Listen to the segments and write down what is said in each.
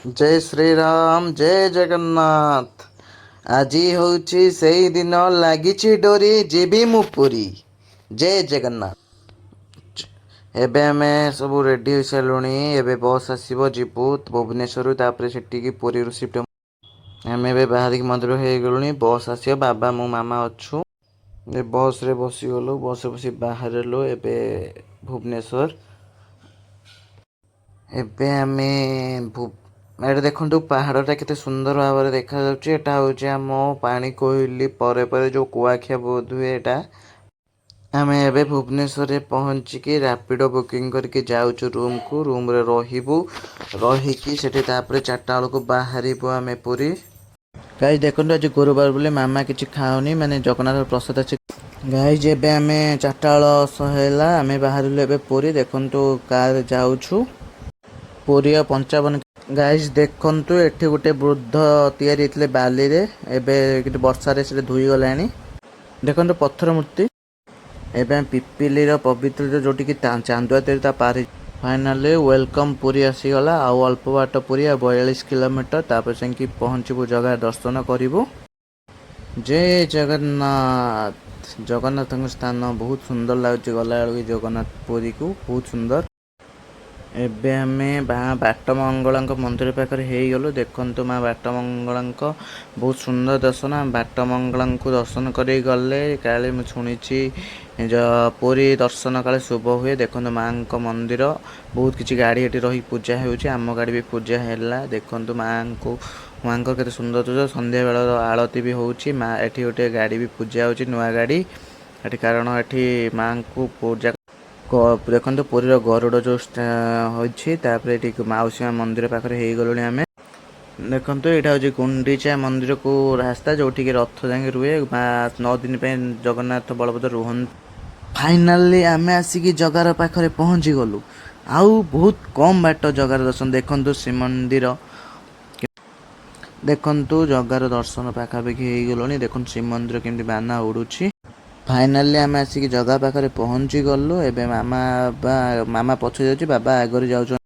जय श्री राम जय जगन्नाथ। ଆଜି ହେଉଛି ସେଇ ଦିନ ଲାଗିଛି ଡୋରି ଯିବି ମୁଁ ପୁରୀ। ଜୟ ଜଗନ୍ନାଥ। ଏବେ ଆମେ ସବୁ ରେଡ଼ି ହୋଇସାରିଲୁଣି। ଏବେ ବସ୍ ଆସିବ, ଯିବୁ ଭୁବନେଶ୍ୱରରୁ, ତାପରେ ସେଠିକି ପୁରୀରୁ ସିଫ୍ଟ। ଆମେ ଏବେ ବାହାରିକି ମନ୍ଦିର ହେଇଗଲୁଣି। ବସ୍ ଆସିବ, ବାବା ମୁଁ ମାମା ଅଛୁ। ଏ ବସ୍ରେ ବସିଗଲୁ, ବସ୍ରେ ବସି ବାହାରିଲୁ ଏବେ ଭୁବନେଶ୍ୱର। ଏବେ ଆମେ ଏଇଟା ଦେଖନ୍ତୁ ପାହାଡ଼ଟା କେତେ ସୁନ୍ଦର ଭାବରେ ଦେଖାଯାଉଛି। ଏଟା ହେଉଛି ଆମ ପାଣିକୋଇଲି ପରେ ପରେ ଯେଉଁ କୁଆଖିଆ ବୋଧ ହୁଏ ଏଇଟା। ଆମେ ଏବେ ଭୁବନେଶ୍ୱରରେ ପହଞ୍ଚିକି ରାପିଡ଼ୋ ବୁକିଂ କରିକି ଯାଉଛୁ ରୁମ୍କୁ। ରୁମ୍ରେ ରହିବୁ, ରହିକି ସେଠି ତାପରେ 4ଟା ବେଳକୁ ବାହାରିବୁ ଆମେ ପୁରୀ। ଗାଇସ୍ ଦେଖନ୍ତୁ ଆଜି ଗୁରୁବାର ବୋଲି ମାମା କିଛି ଖାଉନି, ମାନେ ଜଗନ୍ନାଥ ପ୍ରସାଦ ଅଛି। ଗାଇସ୍ ଏବେ ଆମେ 4ଟା ବେଳ ହେଲା, ଆମେ ବାହାରିଲୁ ଏବେ ପୁରୀ। ଦେଖନ୍ତୁ କାର୍ ଯାଉଛୁ ପୁରୀ ଆଉ 55। ଗାଇସ୍ ଦେଖନ୍ତୁ ଏଠି ଗୋଟେ ବୃଦ୍ଧ ତିଆରି ହେଇଥିଲେ ବାଲିରେ, ଏବେ କିନ୍ତୁ ବର୍ଷାରେ ସେଠି ଧୋଇଗଲାଣି। ଦେଖନ୍ତୁ ପଥର ମୂର୍ତ୍ତି। ଏବେ ଆମେ ପିପିଲିର ପବିତ୍ର ଯେଉଁଠିକି ଚାନ୍ଦୁଆ ତିଆରି ତା ପାରି। ଫାଇନାଲି ୱେଲକମ୍ ପୁରୀ ଆସିଗଲା। ଆଉ ଅଳ୍ପ ବାଟ ପୁରୀ, ଆଉ 42 କିଲୋମିଟର, ତାପରେ ଯାଇକି ପହଞ୍ଚିବୁ, ଜଗା ଦର୍ଶନ କରିବୁ। ଜୟ ଜଗନ୍ନାଥ। ଜଗନ୍ନାଥଙ୍କ ସ୍ଥାନ ବହୁତ ସୁନ୍ଦର ଲାଗୁଛି ଗଲାବେଳକୁ ଜଗନ୍ନାଥ ପୁରୀକୁ, ବହୁତ ସୁନ୍ଦର। ଏବେ ଆମେ ବାଟମଙ୍ଗଳାଙ୍କ ମନ୍ଦିର ପାଖରେ ହେଇଗଲୁ। ଦେଖନ୍ତୁ ମା ବାଟମଙ୍ଗଳାଙ୍କ ବହୁତ ସୁନ୍ଦର ଦର୍ଶନ। ବାଟମଙ୍ଗଳାଙ୍କୁ ଦର୍ଶନ କରି ଗଲେ କାଳେ ମୁଁ ଶୁଣିଛି ପୁରୀ ଦର୍ଶନ କାଳେ ଶୁଭ ହୁଏ। ଦେଖନ୍ତୁ ମାଙ୍କ ମନ୍ଦିର, ବହୁତ କିଛି ଗାଡ଼ି ଏଠି ରହି ପୂଜା ହେଉଛି। ଆମ ଗାଡ଼ି ବି ପୂଜା ହେଲା। ଦେଖନ୍ତୁ ମାଙ୍କର କେତେ ସୁନ୍ଦର। ସନ୍ଧ୍ୟାବେଳର ଆଳତି ବି ହେଉଛି। ମା ଏଠି ଗୋଟେ ଗାଡ଼ି ବି ପୂଜା ହେଉଛି, ନୂଆ ଗାଡ଼ି ଏଠି, କାରଣ ଏଠି ମାଙ୍କୁ ପୂଜା। ଦେଖନ୍ତୁ ପୁରୀର ଗରୁଡ଼ ଯେଉଁ ହୋଇଛି। ତାପରେ ଏଠି ମାଉସୀ ମା ମନ୍ଦିର ପାଖରେ ହେଇଗଲୁଣି ଆମେ। ଦେଖନ୍ତୁ ଏଇଟା ହେଉଛି ଗୁଣ୍ଡିଚା ମନ୍ଦିରକୁ ରାସ୍ତା, ଯେଉଁଠିକି ରଥ ଯାଇକି ରୁହେ। 9 ଦିନ ପାଇଁ ଜଗନ୍ନାଥ ବଳଭଦ୍ର ରୁହନ୍ତି। ଫାଇନାଲି ଆମେ ଆସିକି ଜଗାର ପାଖରେ ପହଞ୍ଚି ଗଲୁ। ଆଉ ବହୁତ କମ୍ ବାଟ ଜଗାର ଦର୍ଶନ। ଦେଖନ୍ତୁ ଶ୍ରୀମନ୍ଦିର, ଦେଖନ୍ତୁ ଜଗାର ଦର୍ଶନ ପାଖାପାଖି ହେଇଗଲୁଣି। ଦେଖନ୍ତୁ ଶ୍ରୀମନ୍ଦିର କେମିତି ବାନା ଉଡ଼ୁଛି। ଫାଇନାଲି ଆମେ ଆସିକି ଜଗା ପାଖରେ ପହଞ୍ଚି ଗଲୁ। ଏବେ ମାମା ପଛରେ ଯାଉଛି, ବାବା ଆଗରେ ଯାଉଛନ୍ତି।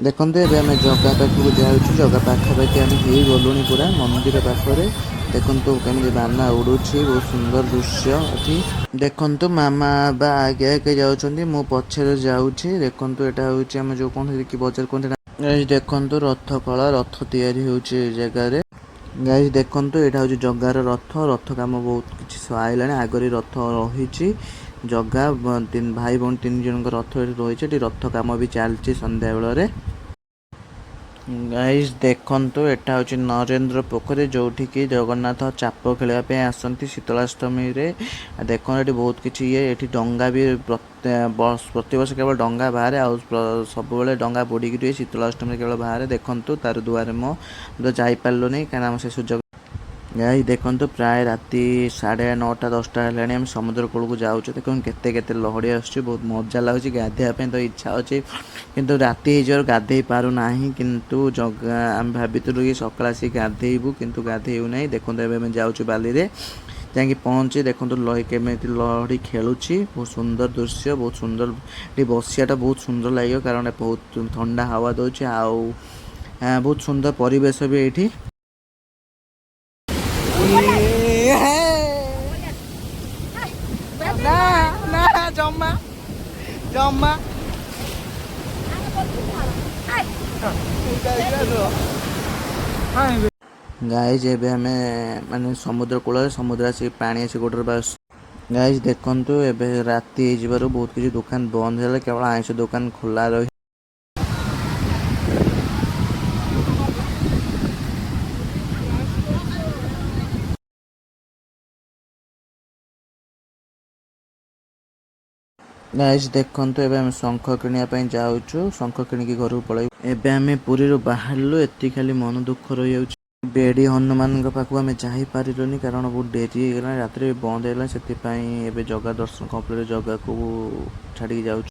ଦେଖନ୍ତୁ ଏବେ ଆମେ ଜଗା ପାଖକୁ ଯାଉଛୁ। ଜଗା ପାଖାପାଖି ଆମେ ହେଇଗଲୁଣି ପୁରା ମନ୍ଦିର ପାଖରେ। ଦେଖନ୍ତୁ କେମିତି ବାନା ଉଡ଼ୁଛି, ବହୁତ ସୁନ୍ଦର ଦୃଶ୍ୟ ଏଠି। ଦେଖନ୍ତୁ ମାମା ବା ଆଗେ ଆଗେ ଯାଉଛନ୍ତି, ମୁଁ ପଛରେ ଯାଉଛି। ଦେଖନ୍ତୁ ଏଇଟା ହେଉଛି ଆମେ ଯେଉଁ କୌଣସି କି ବଜାର କୁହନ୍ତି ନା। ଦେଖନ୍ତୁ ରଥ କଳା, ରଥ ତିଆରି ହେଉଛି ଏ ଜାଗାରେ। ଗାଇସ୍ ଦେଖନ୍ତୁ ଏଇଟା ହେଉଛି ଜଗାର ରଥ। ରଥ କାମ ବହୁତ କିଛି ସରିଲାଣି। ଆଗରେ ରଥ ରହିଛି। ଜଗା ଭାଇ ଭଉଣୀ 3 ଜଣଙ୍କ ରଥ ଏଠି ରହିଛି। ଏଠି ରଥ କାମ ବି ଚାଲିଛି ସନ୍ଧ୍ୟାବେଳରେ। ଗାଇସ୍ ଦେଖନ୍ତୁ ଏଟା ହେଉଛି ନରେନ୍ଦ୍ର ପୋଖରୀ, ଯେଉଁଠିକି ଜଗନ୍ନାଥ ଚାପ ଖେଳିବା ପାଇଁ ଆସନ୍ତି ଶୀତଳାଷ୍ଟମୀରେ। ଦେଖନ୍ତୁ ଏଠି ବହୁତ କିଛି ଏଠି ଡଙ୍ଗା ବି ପ୍ରତିବର୍ଷ କେବଳ ଡଙ୍ଗା ବାହାରେ, ଆଉ ସବୁବେଳେ ଡଙ୍ଗା ବୁଡ଼ିକି ରୁହେ। ଶୀତଳାଷ୍ଟମୀରେ କେବଳ ବାହାରେ। ଦେଖନ୍ତୁ ତାର ଦୁଆରେ ମୁଁ ଯାଇପାରିଲୁନି କାରଣ ଆମ ସେ ସୁଯୋଗ। ଗାଇସ୍ ଦେଖନ୍ତୁ ପ୍ରାୟ ରାତି 9:30 10ଟା ହେଲାଣି। ଆମେ ସମୁଦ୍ର କୂଳକୁ ଯାଉଛୁ। ଦେଖନ୍ତୁ କେତେ କେତେ ଲହଡ଼ି ଆସୁଛି, ବହୁତ ମଜା ଲାଗୁଛି। ଗାଧୋଇବା ପାଇଁ ତ ଇଚ୍ଛା ଅଛି, କିନ୍ତୁ ରାତି ହେଇଯିବାରୁ ଗାଧୋଇ ପାରୁନାହିଁ। କିନ୍ତୁ ଆମେ ଭାବିଥିଲୁ କି ସକାଳେ ଆସିକି ଗାଧୋଇବୁ, କିନ୍ତୁ ଗାଧୋଇବୁ ନାହିଁ। ଦେଖନ୍ତୁ ଏବେ ଆମେ ଯାଉଛୁ ବାଲିରେ ଯାଇକି ପହଞ୍ଚି। ଦେଖନ୍ତୁ କେମିତି ଲହଡ଼ି ଖେଳୁଛି, ବହୁତ ସୁନ୍ଦର ଦୃଶ୍ୟ, ବହୁତ ସୁନ୍ଦର। ଏଠି ବସିବାଟା ବହୁତ ସୁନ୍ଦର ଲାଗିବ, କାରଣ ବହୁତ ଥଣ୍ଡା ହାୱା ଦେଉଛି, ଆଉ ବହୁତ ସୁନ୍ଦର ପରିବେଶ ବି ଏଇଠି। ଜମା ଜମା ଗାଇସ୍ ଏବେ ଆମେ ମାନେ ସମୁଦ୍ର କୂଳରେ, ସମୁଦ୍ର ଆସିକି ପାଣି ଆସି ଗୋଡ଼ରେ ବାସ। ଗାଇସ୍ ଦେଖନ୍ତୁ ଏବେ ରାତି ହେଇଯିବାରୁ ବହୁତ କିଛି ଦୋକାନ ବନ୍ଦ ହେଲା, କେବଳ ଆଇଁଷ ଦୋକାନ ଖୋଲା ରହି। ଗାଇସ୍ ଦେଖନ୍ତୁ ଏବେ ଆମେ ଶଙ୍ଖ କିଣିବା ପାଇଁ ଯାଉଛୁ। ଶଙ୍ଖ କିଣିକି ଘରକୁ ପଳେଇବୁ। ଏବେ ଆମେ ପୁରୀରୁ ବାହାରିଲୁ, ଏତିକି ଖାଲି ମନ ଦୁଃଖ ରହିଯାଉଛି। ବେଡ଼ି ହନୁମାନଙ୍କ ପାଖକୁ ଆମେ ଯାଇପାରିଲୁନି, କାରଣ ବହୁତ ଡେରି ହେଇଗଲା, ରାତିରେ ବନ୍ଦ ହେଇଗଲା। ସେଥିପାଇଁ ଏବେ ଜଗା ଦର୍ଶନ କମ୍ପ୍ଲିଟ୍, ଜଗାକୁ ଛାଡ଼ିକି ଯାଉଛୁ।